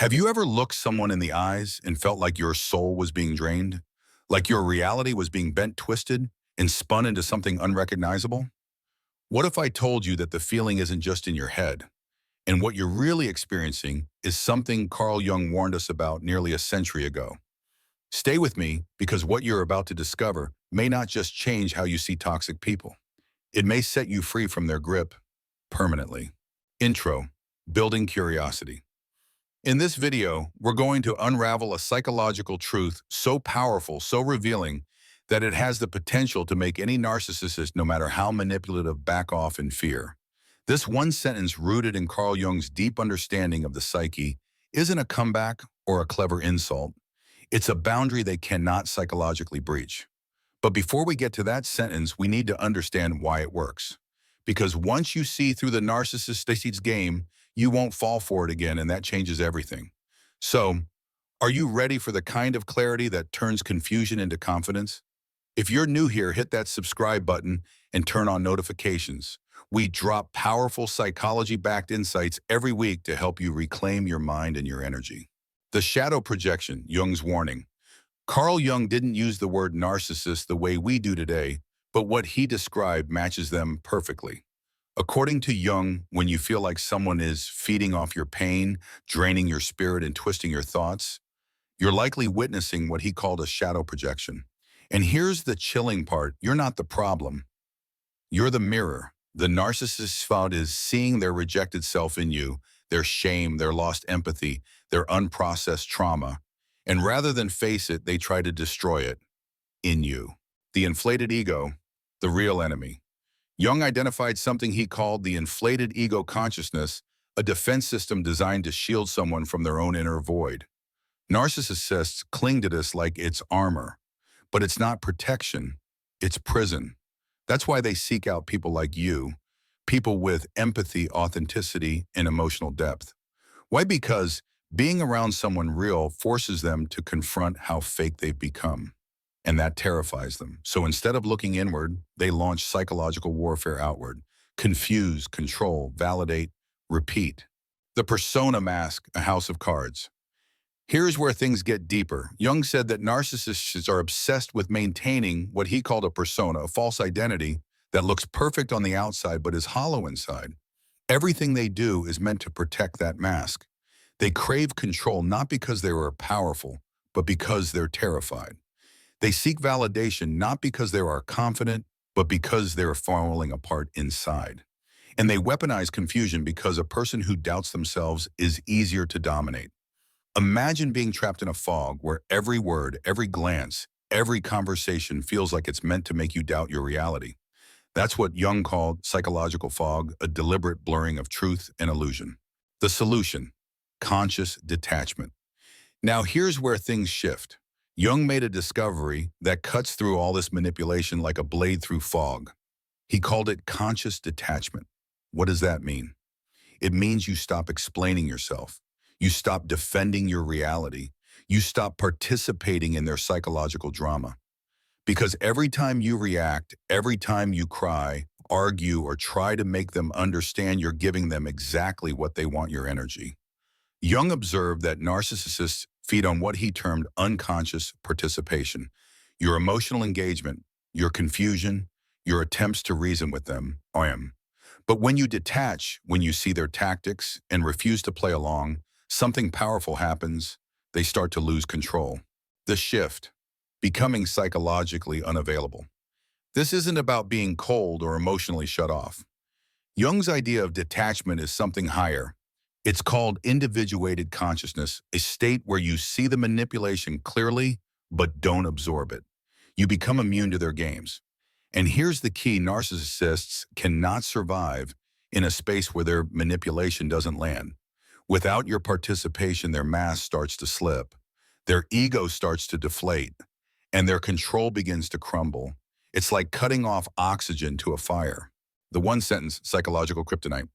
Have you ever looked someone in the eyes and felt like your soul was being drained? Like your reality was being bent, twisted, and spun into something unrecognizable? What if I told you that the feeling isn't just in your head, and what you're really experiencing is something Carl Jung warned us about nearly a century ago? Stay with me, because what you're about to discover may not just change how you see toxic people. It may set you free from their grip permanently. Intro: Building Curiosity. In this video, we're going to unravel a psychological truth so powerful, so revealing, that it has the potential to make any narcissist, no matter how manipulative, back off in fear. This one sentence, rooted in Carl Jung's deep understanding of the psyche, isn't a comeback or a clever insult. It's a boundary they cannot psychologically breach. But before we get to that sentence, we need to understand why it works. Because once you see through the narcissist's game, you won't fall for it again, and that changes everything. So, are you ready for the kind of clarity that turns confusion into confidence? If you're new here, hit that subscribe button and turn on notifications. We drop powerful psychology-backed insights every week to help you reclaim your mind and your energy. The shadow projection, Jung's warning. Carl Jung didn't use the word narcissist the way we do today, but what he described matches them perfectly. According to Jung, when you feel like someone is feeding off your pain, draining your spirit, and twisting your thoughts, you're likely witnessing what he called a shadow projection. And here's the chilling part: you're not the problem. You're the mirror. The narcissist's fault is seeing their rejected self in you, their shame, their lost empathy, their unprocessed trauma. And rather than face it, they try to destroy it in you. The inflated ego, the real enemy. Jung identified something he called the inflated ego consciousness, a defense system designed to shield someone from their own inner void. Narcissists cling to this like it's armor, but it's not protection, it's prison. That's why they seek out people like you, people with empathy, authenticity, and emotional depth. Why? Because being around someone real forces them to confront how fake they've become, and that terrifies them. So instead of looking inward, they launch psychological warfare outward. Confuse, control, validate, repeat. The persona mask, a house of cards. Here's where things get deeper. Jung said that narcissists are obsessed with maintaining what he called a persona, a false identity that looks perfect on the outside but is hollow inside. Everything they do is meant to protect that mask. They crave control not because they are powerful, but because they're terrified. They seek validation not because they are confident, but because they're falling apart inside. And they weaponize confusion because a person who doubts themselves is easier to dominate. Imagine being trapped in a fog where every word, every glance, every conversation feels like it's meant to make you doubt your reality. That's what Jung called psychological fog, a deliberate blurring of truth and illusion. The solution: conscious detachment. Now here's where things shift. Jung made a discovery that cuts through all this manipulation like a blade through fog. He called it conscious detachment. What does that mean? It means you stop explaining yourself. You stop defending your reality. You stop participating in their psychological drama. Because every time you react, every time you cry, argue, or try to make them understand, you're giving them exactly what they want: your energy. Jung observed that narcissists feed on what he termed unconscious participation: your emotional engagement, your confusion, your attempts to reason with them. But when you detach, when you see their tactics and refuse to play along, something powerful happens. They start to lose control. The shift: becoming psychologically unavailable. This isn't about being cold or emotionally shut off. Jung's idea of detachment is something higher. It's called individuated consciousness, a state where you see the manipulation clearly, but don't absorb it. You become immune to their games. And here's the key: narcissists cannot survive in a space where their manipulation doesn't land. Without your participation, their mask starts to slip, their ego starts to deflate, and their control begins to crumble. It's like cutting off oxygen to a fire. The one sentence psychological kryptonite.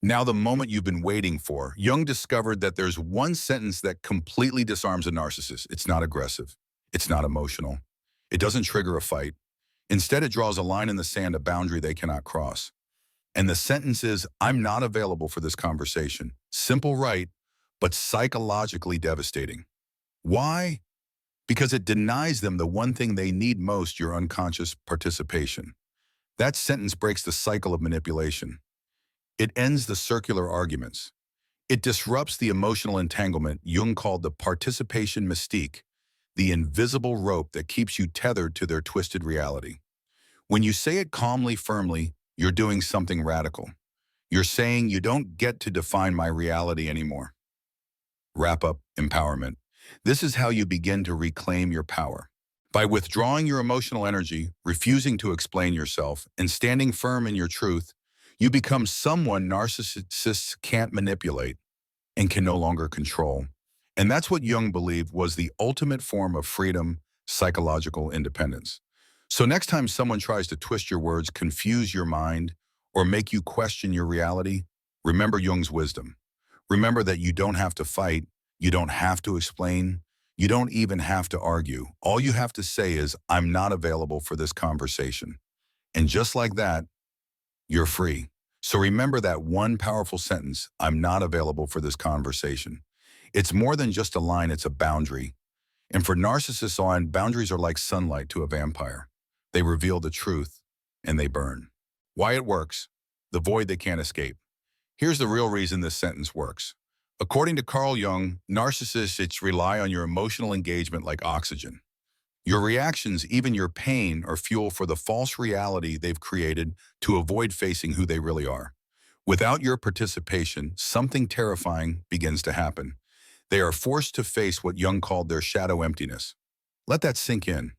Now, the moment you've been waiting for. Jung discovered that there's one sentence that completely disarms a narcissist. It's not aggressive. It's not emotional. It doesn't trigger a fight. Instead, it draws a line in the sand, a boundary they cannot cross. And the sentence is, "I'm not available for this conversation." Simple, right? but psychologically devastating. Why? Because it denies them the one thing they need most, your unconscious participation. That sentence breaks the cycle of manipulation. It ends the circular arguments. It disrupts the emotional entanglement Jung called the participation mystique, the invisible rope that keeps you tethered to their twisted reality. When you say it calmly, firmly, you're doing something radical. You're saying you don't get to define my reality anymore. Wrap up empowerment. This is how you begin to reclaim your power. By withdrawing your emotional energy, refusing to explain yourself, and standing firm in your truth, you become someone narcissists can't manipulate and can no longer control. And that's what Jung believed was the ultimate form of freedom, psychological independence. So next time someone tries to twist your words, confuse your mind, or make you question your reality, remember Jung's wisdom. Remember that you don't have to fight, you don't have to explain, you don't even have to argue. All you have to say is, I'm not available for this conversation. And just like that, you're free. So remember that one powerful sentence, I'm not available for this conversation. It's more than just a line, it's a boundary. And for narcissists on, boundaries are like sunlight to a vampire. They reveal the truth and they burn. Why it works? The void they can't escape. Here's the real reason this sentence works. According to Carl Jung, narcissists rely on your emotional engagement like oxygen. Your reactions, even your pain, are fuel for the false reality they've created to avoid facing who they really are. Without your participation, something terrifying begins to happen. They are forced to face what Jung called their shadow emptiness. Let that sink in.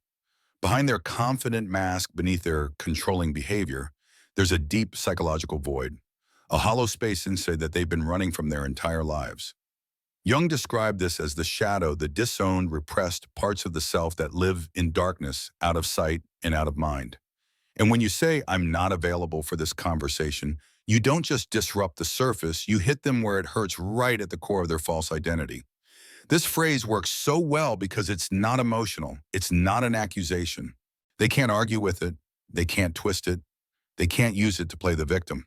Behind their confident mask, beneath their controlling behavior, there's a deep psychological void, a hollow space inside that they've been running from their entire lives. Jung described this as the shadow, the disowned, repressed parts of the self that live in darkness, out of sight and out of mind. And when you say, I'm not available for this conversation, you don't just disrupt the surface, you hit them where it hurts, right at the core of their false identity. This phrase works so well because it's not emotional. It's not an accusation. They can't argue with it. They can't twist it. They can't use it to play the victim.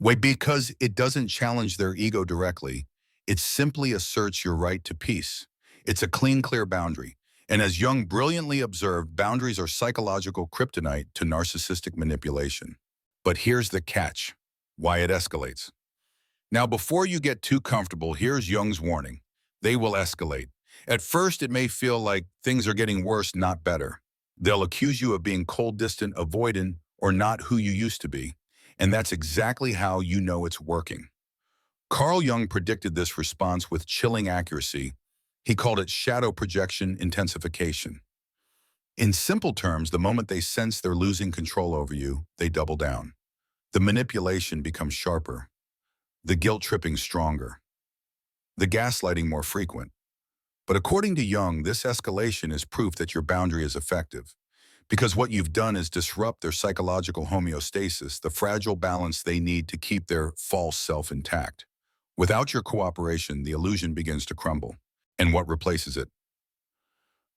Wait, because it doesn't challenge their ego directly. It simply asserts your right to peace. It's a clean, clear boundary. And as Jung brilliantly observed, boundaries are psychological kryptonite to narcissistic manipulation. But here's the catch, why it escalates. Now, before you get too comfortable, here's Jung's warning. They will escalate. At first, it may feel like things are getting worse, not better. They'll accuse you of being cold, distant, avoidant, or not who you used to be. And that's exactly how you know it's working. Carl Jung predicted this response with chilling accuracy. He called it shadow projection intensification. In simple terms, the moment they sense they're losing control over you, they double down. The manipulation becomes sharper, the guilt tripping stronger, the gaslighting more frequent. But according to Jung, this escalation is proof that your boundary is effective, because what you've done is disrupt their psychological homeostasis, the fragile balance they need to keep their false self intact. Without your cooperation, the illusion begins to crumble. And what replaces it?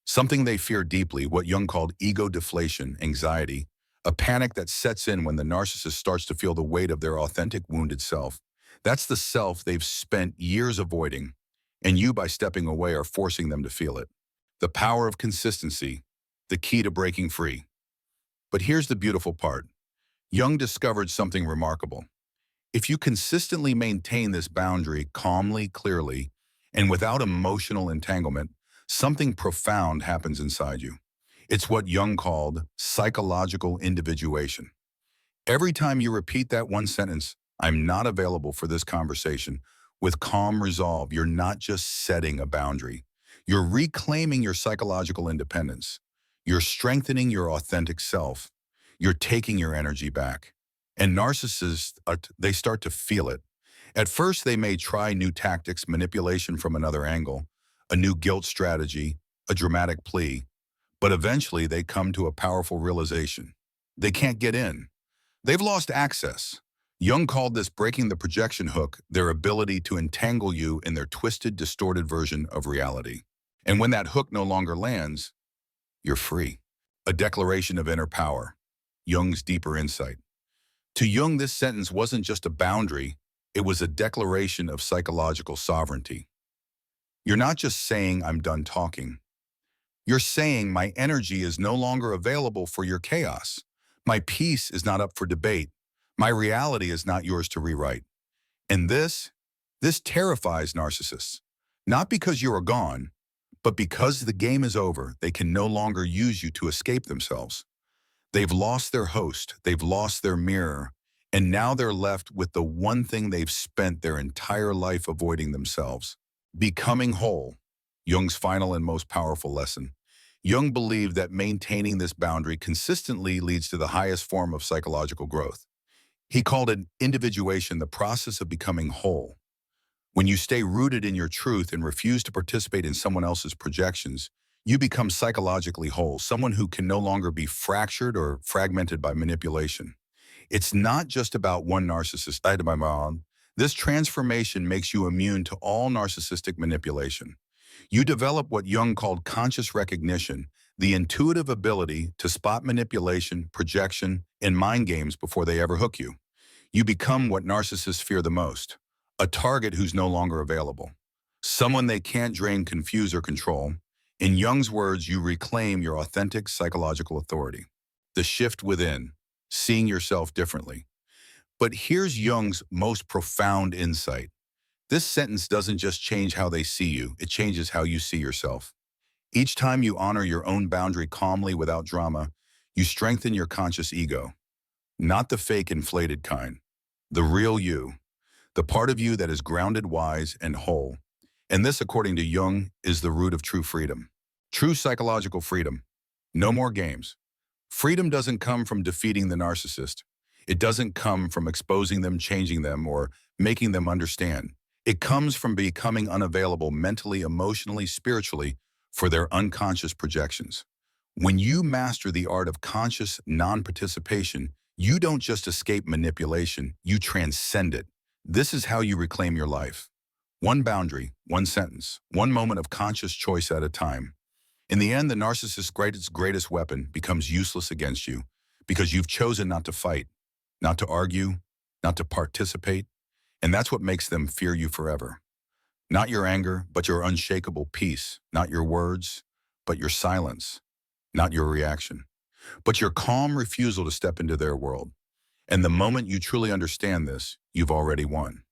Something they fear deeply, what Jung called ego deflation, anxiety, a panic that sets in when the narcissist starts to feel the weight of their authentic wounded self. That's the self they've spent years avoiding, and you, by stepping away, are forcing them to feel it. The power of consistency, the key to breaking free. But here's the beautiful part. Jung discovered something remarkable. If you consistently maintain this boundary calmly, clearly, and without emotional entanglement, something profound happens inside you. It's what Jung called psychological individuation. Every time you repeat that one sentence, I'm not available for this conversation, with calm resolve, you're not just setting a boundary. You're reclaiming your psychological independence. You're strengthening your authentic self. You're taking your energy back. And narcissists, they start to feel it. At first, they may try new tactics, manipulation from another angle, a new guilt strategy, a dramatic plea, but eventually they come to a powerful realization. They can't get in. They've lost access. Jung called this breaking the projection hook, their ability to entangle you in their twisted, distorted version of reality. And when that hook no longer lands, you're free. A declaration of inner power. Jung's deeper insight. To Jung, this sentence wasn't just a boundary, It was a declaration of psychological sovereignty. You're not just saying, I'm done talking. You're saying my energy is no longer available for your chaos. My peace is not up for debate. My reality is not yours to rewrite. And this terrifies narcissists. Not because you are gone, but because the game is over, they can no longer use you to escape themselves. They've lost their host, they've lost their mirror, and now they're left with the one thing they've spent their entire life avoiding themselves. Becoming whole, Jung's final and most powerful lesson. Jung believed that maintaining this boundary consistently leads to the highest form of psychological growth. He called it individuation, the process of becoming whole. When you stay rooted in your truth and refuse to participate in someone else's projections, you become psychologically whole, someone who can no longer be fractured or fragmented by manipulation. It's not just about one narcissist. This transformation makes you immune to all narcissistic manipulation. You develop what Jung called conscious recognition, the intuitive ability to spot manipulation, projection, and mind games before they ever hook you. You become what narcissists fear the most, a target who's no longer available, someone they can't drain, confuse, or control. In Jung's words, you reclaim your authentic psychological authority. The shift within, seeing yourself differently. But here's Jung's most profound insight. This sentence doesn't just change how they see you, it changes how you see yourself. Each time you honor your own boundary calmly without drama, you strengthen your conscious ego. Not the fake inflated kind, the real you, the part of you that is grounded, wise, and whole. And this, according to Jung, is the root of true freedom. True psychological freedom. No more games. Freedom doesn't come from defeating the narcissist. It doesn't come from exposing them, changing them, or making them understand. It comes from becoming unavailable mentally, emotionally, spiritually for their unconscious projections. When you master the art of conscious non-participation, you don't just escape manipulation, you transcend it. This is how you reclaim your life. One boundary, one sentence, one moment of conscious choice at a time. In the end, the narcissist's greatest weapon becomes useless against you because you've chosen not to fight, not to argue, not to participate, and that's what makes them fear you forever. Not your anger, but your unshakable peace. Not your words, but your silence. Not your reaction, but your calm refusal to step into their world. And the moment you truly understand this, you've already won.